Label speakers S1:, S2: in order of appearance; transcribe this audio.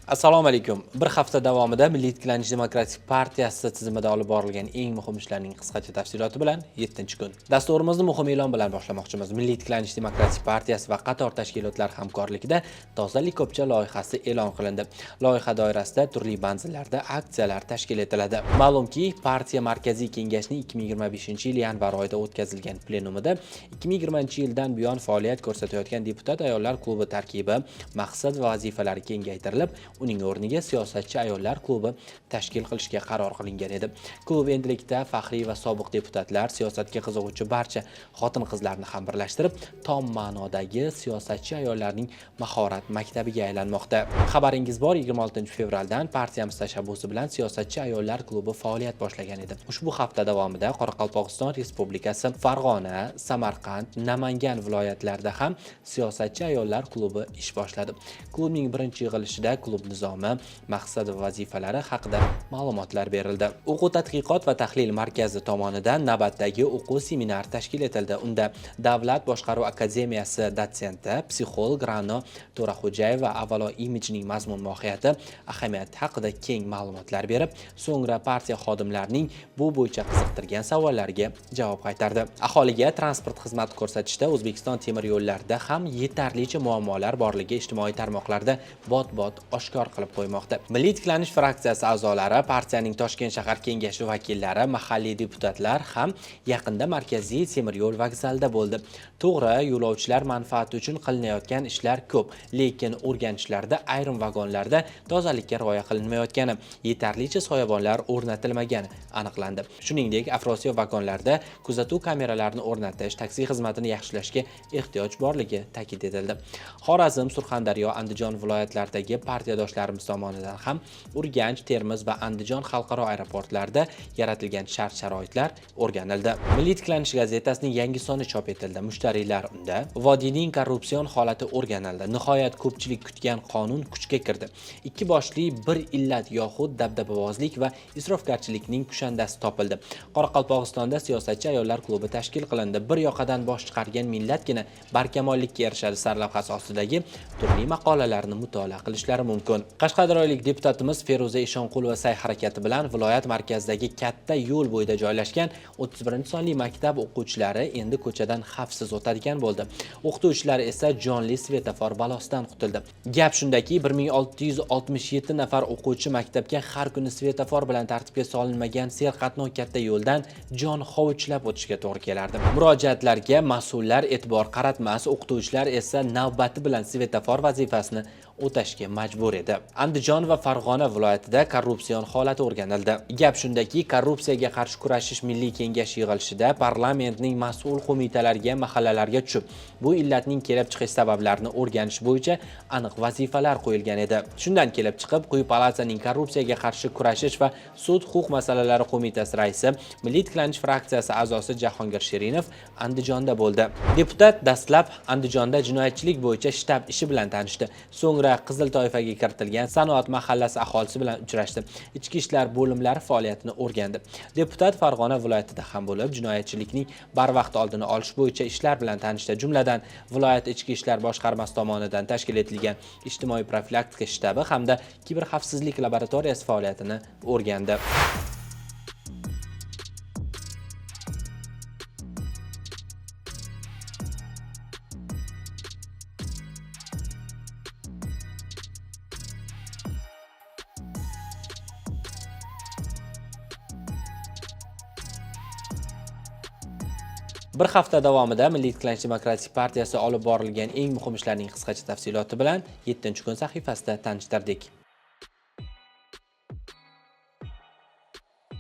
S1: Assalomu alaykum. Bir hafta davomida Milliy tiklanish demokratik partiyasi tizimida olib borilgan eng muhim ishlarning qisqacha tafsiloti bilan 7-kun. Dasturimizni muhim e'lon bilan boshlamoqchimiz. Milliy tiklanish demokratik partiyasi va qator tashkilotlar hamkorligida tozalik ko'pcha loyihasi e'lon qilindi. Loyiha doirasida turli manzillarda aksiyalar tashkil etiladi. Ma'lumki, partiya markaziy kengashining 2025-yil yanvar oyida o'tkazilgan plenumida 2020-yildan buyon faoliyat ko'rsatayotgan deputat ayollar klubi tarkibi, maqsad va vazifalari kengaytirilib, uning o'rniga siyosatchi ayollar klubi tashkil qilishga qaror qilingan edi. Klub endilikda faxriy va sobiq deputatlar, siyosatga qiziquvchi barcha xotin-qizlarni ham birlashtirib, tom ma'nodagi siyosatchi ayollarning mahorat maktabiga aylanmoqda. Xabaringiz bor, 26-fevraldan partiyamiz tashabbusi bilan siyosatchi ayollar klubi faoliyat boshlagan edi. Ushbu hafta davomida Qoraqalpog'iston Respublikasi, Farg'ona, Samarqand, Namangan viloyatlarida ham siyosatchi ayollar klubi ish boshladi. Klubning birinchi yig'ilishida klub nizomi, maqsad va vazifalari haqida ma'lumotlar berildi. O'quv-tadqiqot va tahlil markazi tomonidan navbatdagi o'quv seminar tashkil etildi. Unda Davlat boshqaruv akademiyasi dotsenti, psixolog Ra'no To'raxo'jayeva avvalo imijning mazmun mohiyati, ahamiyati haqida keng ma'lumotlar berib, so'ngra partiya xodimlarining bu bo'yicha qiziqtirgan savollariga javob qaytardi. Aholiga transport xizmati ko'rsatishda O'zbekiston temir yo'llarida ham yetarlicha muammolar borligi ijtimoiy tarmoqlarda bot-bot oshkor qilib qo'ymoqda. Milliy tiklanish fraksiyasi a'zolari, partiyaning Toshkent shahar kengashi vakillari, mahalliy deputatlar ham yaqinda markaziy temir yo'l vokzalida bo'ldi. To'g'ri, yo'lovchilar manfaati uchun qilinayotgan ishlar ko'p, lekin o'rganishlarda ayrim vagonlarda tozalikka rioya qilinmayotgani, yetarlicha soyabonlar o'rnatilmagani aniqlandi. Shuningdek, Afrosiyob vagonlarda kuzatuv kameralarini o'rnatish, taksi xizmatini yaxshilashga ehtiyoj borligi ta'kid etildi. Xorazm, Surxondaryo, Andijon viloyatlaridagi partiyadoshlarimuz tomonidan ham Urganch, Termiz va Andijon xalqaro aeroportlarida yaratilgan shart-sharoitlar o'rganildi. Milliy tiklanish gazetasining yangi soni chop etildi. Mushtariylar unda vodiyning korrupsion holati o'rganildi. Nihoyat ko'pchilik kutgan qonun kuchga kirdi. Ikki boshli bir illat yoxud dabdababozlik va isrofgarchilikning kushandasi topildi. Qoraqalpog'istonda siyosatchi ayollar klubi tashkil qilindi. Bir yoqadan bosh chiqargan millatgina barkamollikka erishadi sarlavhasi ostidagi turli maqolalarni mutolaa qilishlari mumkin. Qashqadaryolik deputatimiz Feruza Eshonqulova sa'y-harakati bilan viloyat markazidagi katta yo'l bo'yida joylashgan 31-sonli maktab o'quvchilari endi ko'chadan xavfsiz o'tadigan bo'ldi. O'qituvchilar esa jonli svetofor balosidan qutuldi. Gap shundaki, 1667 nafar o'quvchi maktabga har kuni svetofor bilan tartibga solinmagan serqatnov katta yo'ldan jon hovuchlab o'tishga to'g'ri kelardi. Murojaatlarga mas'ullar e'tibor qaratmas, o'qituvchilar esa navbati bilan svetofor vazifasini o'tashga majbur edi. Andijon va Farg'ona viloyatida korrupsion holat o'rganildi. Gap shundaki, korrupsiyaga qarshi kurashish milliy kengash yig'ilishida parlamentning mas'ul qo'mitalariga, mahallalarga tushib, bu illatning kelib chiqish sabablarini o'rganish bo'yicha aniq vazifalar qo'yilgan edi. Shundan kelib chiqib, quyi palataning korrupsiyaga qarshi kurashish va sud huquq masalalari qo'mitasi raisi, Milliy tiklanish fraksiyasi a'zosi Jahongir Shirinov Andijonda bo'ldi. Deputat dastlab Andijonda jinoyatchilik bo'yicha shtab ishi bilan tanishdi. So'ngra Qizil toifaga kiritilgan Sanoat mahallasi aholisi bilan uchrashdi. Ichki ishlar bo'limlari faoliyatini o'rgandi. Deputat Farg'ona viloyatida ham bo'lib, jinoyatchilikning barvaqt oldini olish bo'yicha ishlar bilan tanishdi. Jumladan, viloyat ichki ishlar boshqarmasi tomonidan tashkil etilgan ijtimoiy profilaktika shtabi hamda kiberxavfsizlik laboratoriyasi faoliyatini o'rgandi. Bir hafta davomida Milliy tiklanish demokratik partiyasi olib borilgan eng muhim ishlarning qisqacha tafsiloti bilan 7-kun sahifasida tanishtirdik.